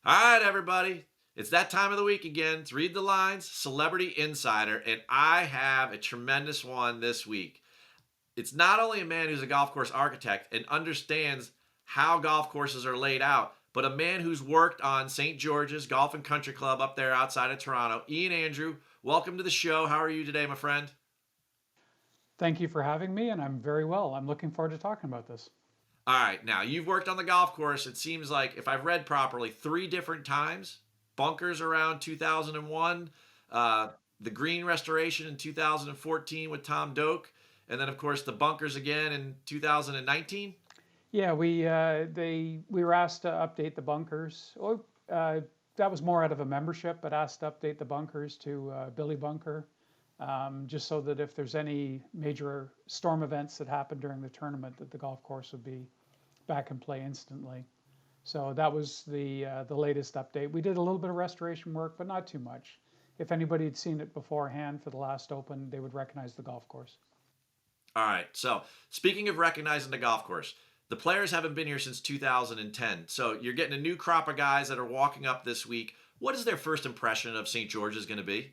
All right, everybody. It's that time of the week again. It's Read the Lines, Celebrity Insider, and I have a tremendous one this week. It's not only a man who's a golf course architect and understands how golf courses are laid out, but a man who's worked on St. George's Golf and Country Club up there outside of Toronto. Ian Andrew, welcome to the show. How are you today, my friend? Thank you for having me, and I'm very well. I'm looking forward to talking about this. All right, now you've worked on the golf course. It seems like, if I've read properly, three different times. Bunkers around 2001, uh, the green restoration in 2014 with Tom Doak, and then of course the bunkers again in 2019. Yeah, we were asked to update the bunkers. That was more out of a membership, but asked to update the bunkers to Billy Bunker, just so that if there's any major storm events that happen during the tournament, that the golf course would be back in play instantly. So that was the latest update. We did a little bit of restoration work, but not too much. If anybody had seen it beforehand for the last Open, they would recognize the golf course. All right, so speaking of recognizing the golf course, the players haven't been here since 2010. So you're getting a new crop of guys that are walking up this week. What is their first impression of St. George's going to be?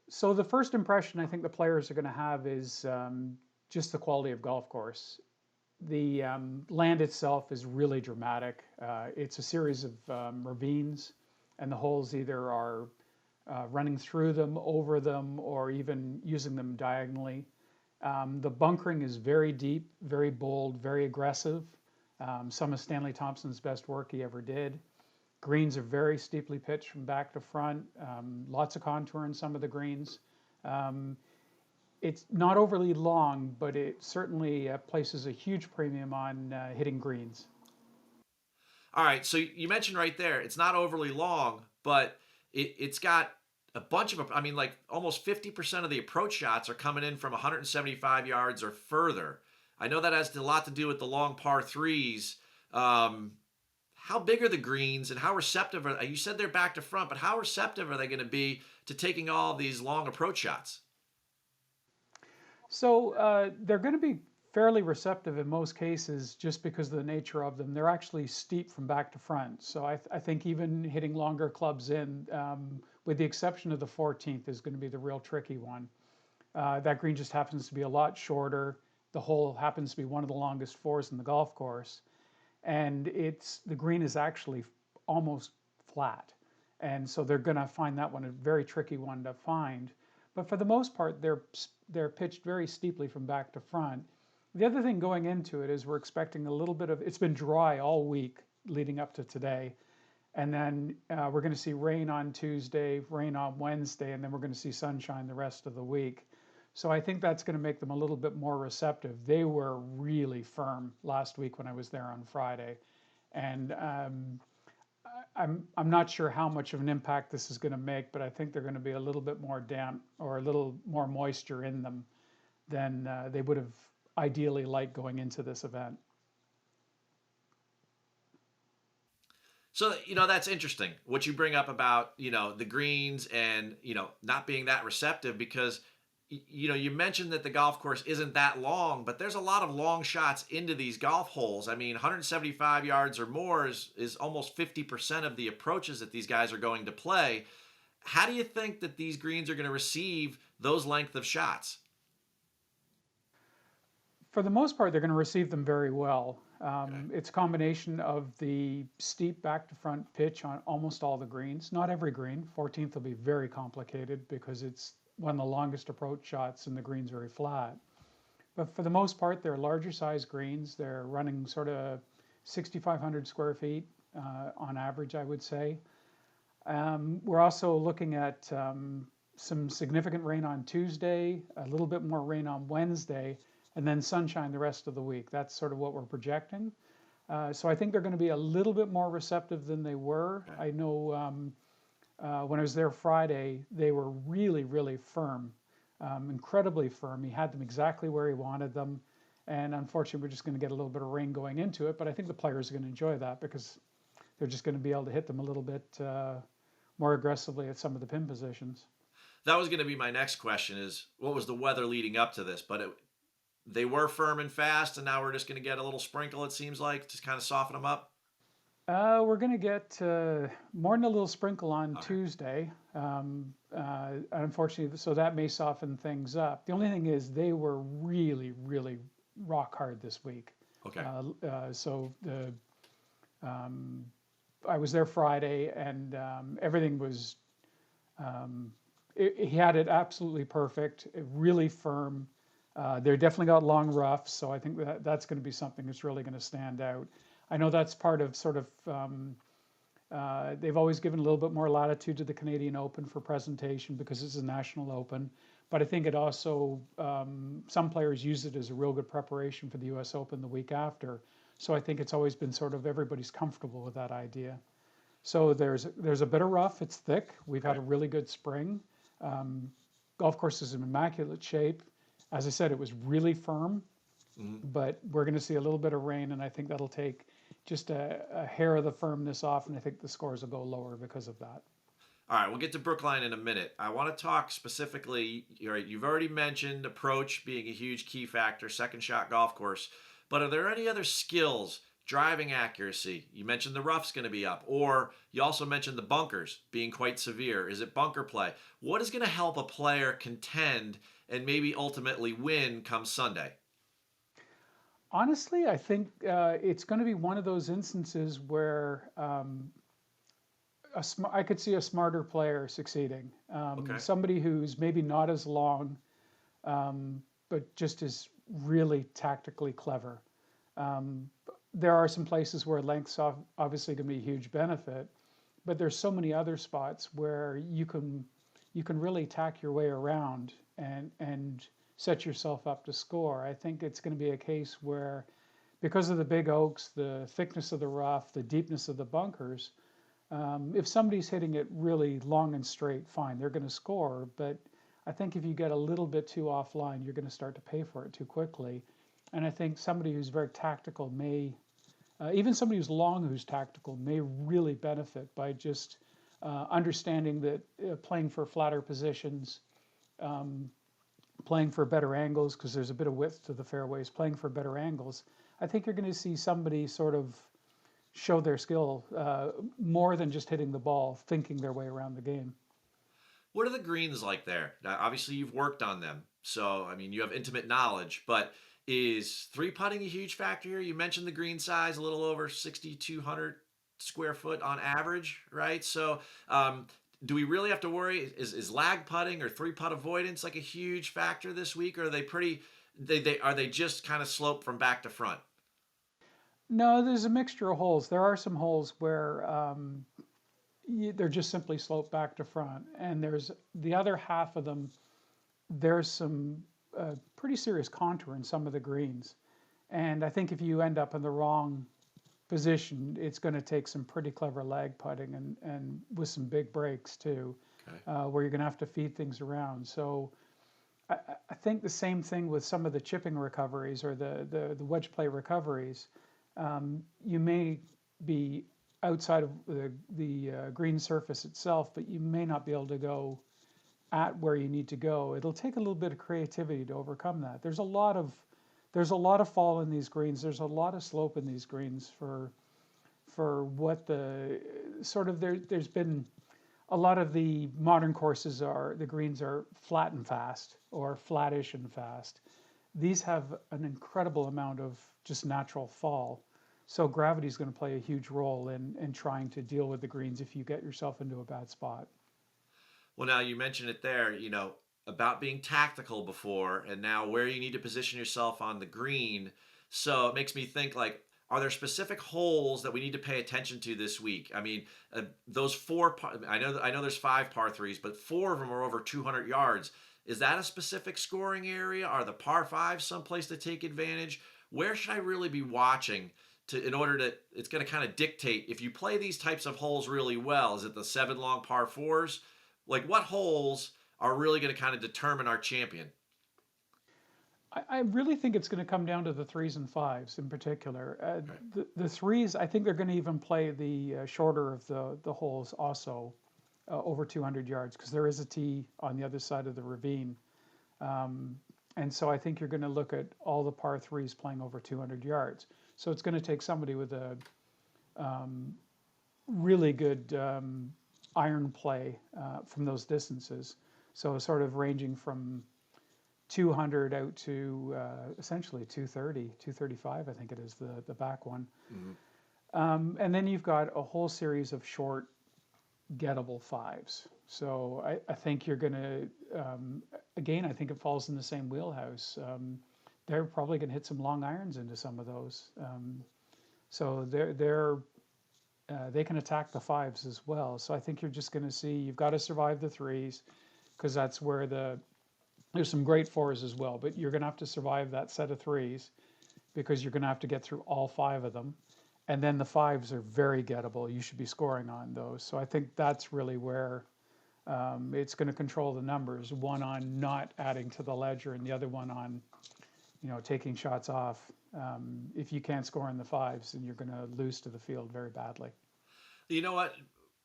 So the first impression I think the players are going to have is just the quality of golf course. The land itself is really dramatic. It's a series of ravines, and the holes either are running through them, over them, or even using them diagonally. The bunkering is very deep, very bold, very aggressive. Some of Stanley Thompson's best work he ever did. Greens are very steeply pitched from back to front, lots of contour in some of the greens. Um, it's not overly long, but it certainly places a huge premium on hitting greens. All right, so you mentioned right there, it's not overly long, but it's got a bunch of, I mean, like almost 50% of the approach shots are coming in from 175 yards or further. I know that has a lot to do with the long par threes. Um, how big are the greens and how receptive are, you said they're back to front, but how receptive are they going to be to taking all these long approach shots? So they're going to be fairly receptive in most cases just because of the nature of them. They're actually steep from back to front. So I think even hitting longer clubs in, with the exception of the 14th, is going to be the real tricky one. That green just happens to be a lot shorter. The hole happens to be one of the longest fours in the golf course, and it's the green is actually almost flat, and so they're going to find that one a very tricky one to find. But for the most part, they're pitched very steeply from back to front. The other thing going into it is we're expecting a little bit of it's been dry all week leading up to today, and then we're going to see rain on Tuesday, rain on Wednesday, and then we're going to see sunshine the rest of the week. So I think that's going to make them a little bit more receptive. They were really firm last week when I was there on Friday, and I'm not sure how much of an impact this is going to make, but I think they're going to be a little bit more damp or a little more moisture in them than they would have ideally liked going into this event. So, that's interesting what you bring up about, the greens and, not being that receptive because, you mentioned that the golf course isn't that long, but there's a lot of long shots into these golf holes. I mean, 175 yards or more is almost 50% of the approaches that these guys are going to play. How do you think that these greens are going to receive those length of shots? For the most part, they're going to receive them very well. Okay. It's a combination of the steep back to front pitch on almost all the greens. Not every green. 14th will be very complicated because it's one of the longest approach shots and the green's very flat. But for the most part, they're larger size greens. They're running sort of 6,500 square feet on average, I would say. We're also looking at some significant rain on Tuesday, a little bit more rain on Wednesday, and then sunshine the rest of the week. That's sort of what we're projecting. So I think they're going to be a little bit more receptive than they were. Okay. I know when I was there Friday, they were really, really firm, incredibly firm. He had them exactly where he wanted them. And unfortunately, we're just going to get a little bit of rain going into it. But I think the players are going to enjoy that because they're just going to be able to hit them a little bit more aggressively at some of the pin positions. That was going to be my next question is what was the weather leading up to this? But they were firm and fast, and now we're just going to get a little sprinkle, it seems like, to kind of soften them up? We're going to get more than a little sprinkle on Okay. Tuesday. Unfortunately, so that may soften things up. The only thing is they were really, really rock hard this week. Okay. So I was there Friday, and everything was. He had it absolutely perfect, really firm. They definitely got long roughs, so I think that's going to be something that's really going to stand out. I know that's part of sort of they've always given a little bit more latitude to the Canadian Open for presentation because it's a national open. But I think it also, some players use it as a real good preparation for the US Open the week after. So I think it's always been sort of everybody's comfortable with that idea. So there's a bit of rough, it's thick. We've had Right. a really good spring. Um, Golf course is in immaculate shape. As I said, it was really firm, Mhm. but we're going to see a little bit of rain, and I think that'll take just a hair of the firmness off, and I think the scores will go lower because of that. All right, we'll get to Brookline in a minute. I want to talk specifically. You've already mentioned approach being a huge key factor, second shot golf course. But are there any other skills, driving accuracy? You mentioned the rough's going to be up, or you also mentioned the bunkers being quite severe. Is it bunker play? What is going to help a player contend and maybe ultimately win come Sunday? Honestly, I think it's going to be one of those instances where I could see a smarter player succeeding. Okay. Somebody who's maybe not as long, but just is really tactically clever. Um, there are some places where length's obviously going to be a huge benefit, but there's so many other spots where you can really tack your way around and set yourself up to score. I think it's going to be a case where, because of the big oaks, the thickness of the rough, the deepness of the bunkers, if somebody's hitting it really long and straight, fine, they're going to score. But I think if you get a little bit too offline, you're going to start to pay for it too quickly. And I think somebody who's very tactical may, even somebody who's long who's tactical, may really benefit by just understanding that playing for flatter positions, playing for better angles, because there's a bit of width to the fairways, playing for better angles. I think you're going to see somebody sort of show their skill more than just hitting the ball, thinking their way around the game. What are the greens like there? Now, obviously, you've worked on them, so I mean, you have intimate knowledge. But is three putting a huge factor here? You mentioned the green size, a little over 6,200 square foot on average, right? So, do we really have to worry? Is lag putting or three putt avoidance like a huge factor this week, or are they pretty? They are they just kind of slope from back to front? No, there's a mixture of holes. There are some holes where they're just simply sloped back to front, and there's the other half of them. There's some pretty serious contour in some of the greens, and I think if you end up in the wrong position, it's going to take some pretty clever lag putting and with some big breaks too, Okay. where you're going to have to feed things around. So I, I think the same thing with some of the chipping recoveries or the wedge play recoveries. You may be outside of the green surface itself, but you may not be able to go at where you need to go. It'll take a little bit of creativity to overcome that. There's a lot of fall in these greens. There's a lot of slope in these greens for what the sort of there's been a lot of the modern courses are the greens are flat and fast or flattish and fast. These have an incredible amount of just natural fall. So gravity is going to play a huge role in trying to deal with the greens if you get yourself into a bad spot. Well, now you mentioned it there, about being tactical before and now where you need to position yourself on the green. So it makes me think like, are there specific holes that we need to pay attention to this week? I mean, those I know there's five par threes, but four of them are over 200 yards. Is that a specific scoring area? Are the par fives someplace to take advantage? Where should I really be watching in order to? It's going to kind of dictate if you play these types of holes really well. Is it the seven long par fours? Like what holes are really going to kind of determine our champion? I really think it's going to come down to the threes and fives in particular. Right. The threes, I think they're going to even play the shorter of the holes also over 200 yards because there is a tee on the other side of the ravine. And so I think you're going to look at all the par threes playing over 200 yards. So it's going to take somebody with a really good iron play from those distances. So sort of ranging from 200 out to essentially 230, 235, I think it is the back one. Mhm. And then you've got a whole series of short, gettable fives. So I think you're going to, again, I think it falls in the same wheelhouse. They're probably going to hit some long irons into some of those. So they can attack the fives as well. So I think you're just going to see you've got to survive the threes because that's where there's some great fours as well, but you're going to have to survive that set of threes because you're going to have to get through all five of them. And then the fives are very gettable. You should be scoring on those. So I think that's really where it's going to control the numbers. One on not adding to the ledger, and the other one on taking shots off. If you can't score in the fives, then you're going to lose to the field very badly. You know what?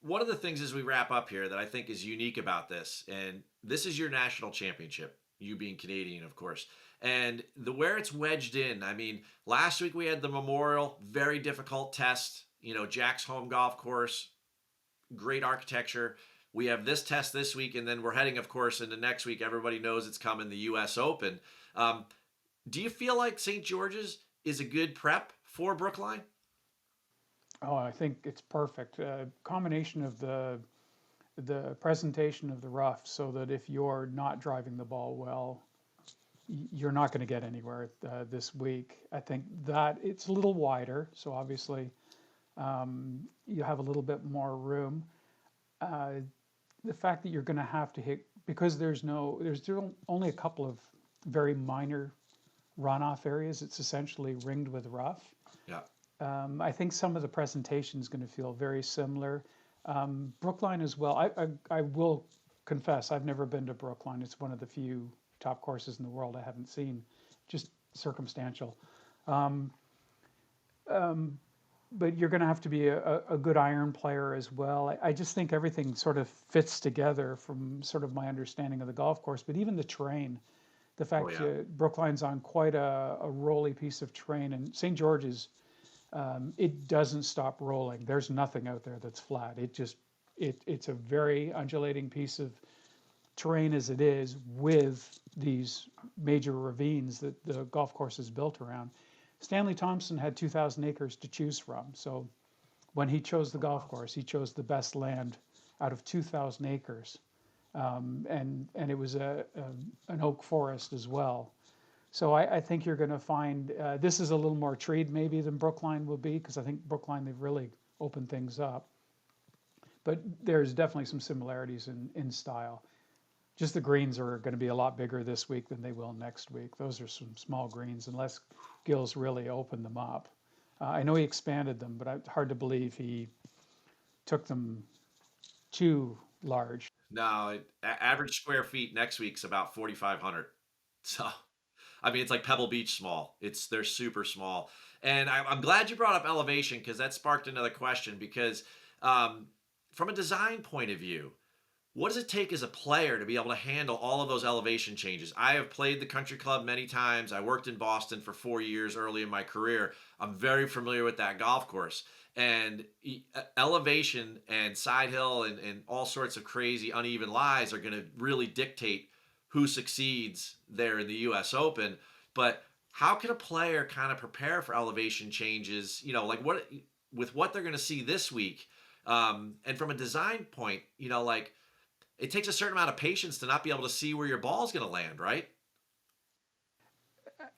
One of the things as we wrap up here that I think is unique about this, and this is your national championship, you being Canadian, of course, and the where it's wedged in. I mean, last week we had the Memorial, very difficult test. Jack's home golf course, great architecture. We have this test this week, and then we're heading, of course, into next week. Everybody knows it's coming, the U.S. Open. Do you feel like St. George's is a good prep for Brookline? Oh, I think it's perfect. Combination of the presentation of the rough, so that if you're not driving the ball well, you're not going to get anywhere this week. I think that it's a little wider, so obviously you have a little bit more room. The fact that you're going to have to hit because there's only a couple of very minor runoff areas. It's essentially ringed with rough. Yeah. I think some of the presentation is going to feel very similar. Brookline as well. I will confess I've never been to Brookline. It's one of the few top courses in the world I haven't seen, just circumstantial. Um, but you're going to have to be a good iron player as well. I just think everything sort of fits together from sort of my understanding of the golf course, but even the terrain. The Oh fact yeah. Brookline's on quite a rolly piece of terrain, and St. George's, it doesn't stop rolling. There's nothing out there that's flat. It's a very undulating piece of terrain as it is, with these major ravines that the golf course is built around. Stanley Thompson had 2,000 acres to choose from. So when he chose the golf course, he chose the best land out of 2,000 acres. And it was an oak forest as well. So I think you're going to find this is a little more treed maybe than Brookline will be, because I think Brookline, they've really opened things up. But there's definitely some similarities in style. Just the greens are going to be a lot bigger this week than they will next week. Those are some small greens, unless Gills really opened them up. I know he expanded them, but it's hard to believe he took them too large. No, average square feet next week's about 4,500. So, I mean, it's like Pebble Beach small. They're super small. And I'm glad you brought up elevation because that sparked another question. Because from a design point of view, what does it take as a player to be able to handle all of those elevation changes? I have played the country club many times. I worked in Boston for 4 years early in my career. I'm very familiar with that golf course. And elevation and side hill and all sorts of crazy uneven lies are going to really dictate who succeeds there in the U.S. Open. But how can a player kind of prepare for elevation changes? Like what they're going to see this week, and from a design point, like it takes a certain amount of patience to not be able to see where your ball's going to land, right?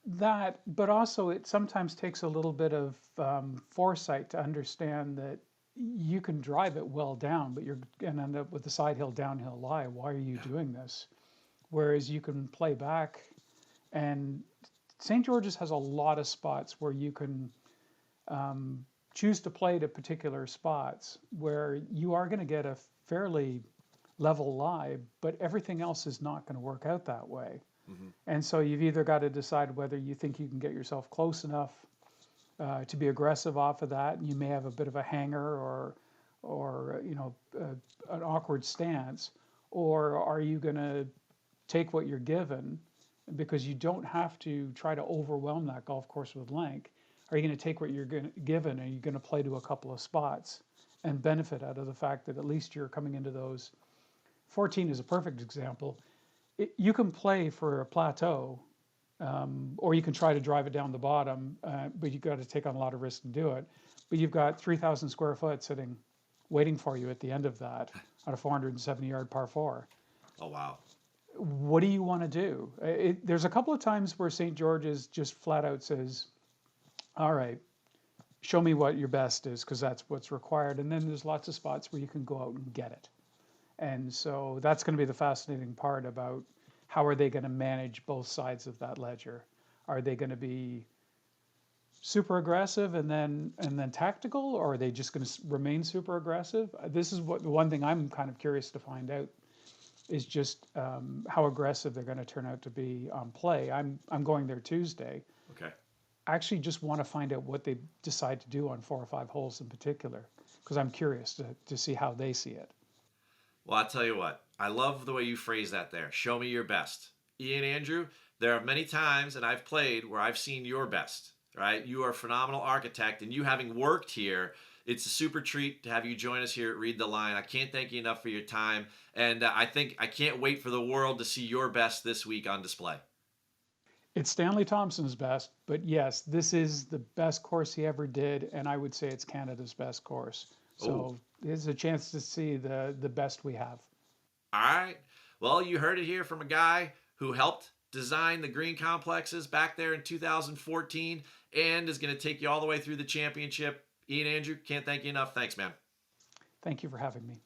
That, but also it sometimes takes a little bit of foresight to understand that you can drive it well down, but you're going to end up with the side hill downhill lie. Why are you Yeah. doing this? Whereas you can play back, and St. George's has a lot of spots where you can choose to play to particular spots where you are going to get a fairly level lie, but everything else is not going to work out that way. Hmm. And so you've either got to decide whether you think you can get yourself close enough to be aggressive off of that. You may have a bit of a hanger or an awkward stance, or are you going to take what you're given because you don't have to try to overwhelm that golf course with length. Are you going to take what you're given and you're going to play to a couple of spots and benefit out of the fact that at least you're coming into those? 14 is a perfect example. You can play for a plateau, or you can try to drive it down the bottom, but you've got to take on a lot of risk to do it. But you've got 3,000 square foot sitting, waiting for you at the end of that on a 470-yard par four. Oh, wow. What do you want to do? There's a couple of times where St. George's just flat out says, all right, show me what your best is, because that's what's required. And then there's lots of spots where you can go out and get it. And so that's going to be the fascinating part about how are they going to manage both sides of that ledger? Are they going to be super aggressive and then tactical, or are they just going to remain super aggressive? This is the one thing I'm kind of curious to find out is just how aggressive they're going to turn out to be on play. I'm going there Tuesday. Okay. I actually just want to find out what they decide to do on 4 or 5 holes in particular, because I'm curious to see how they see it. Well, I'll tell you what. I love the way you phrase that there. Show me your best. Ian Andrew, there are many times, and I've played, where I've seen your best, right? You are a phenomenal architect, and you having worked here, it's a super treat to have you join us here at Read the Line. I can't thank you enough for your time, and I can't wait for the world to see your best this week on display. It's Stanley Thompson's best, but yes, this is the best course he ever did, and I would say it's Canada's best course. So there's a chance to see the best we have. All right. Well, you heard it here from a guy who helped design the green complexes back there in 2014 and is going to take you all the way through the championship. Ian Andrew, can't thank you enough. Thanks, man. Thank you for having me.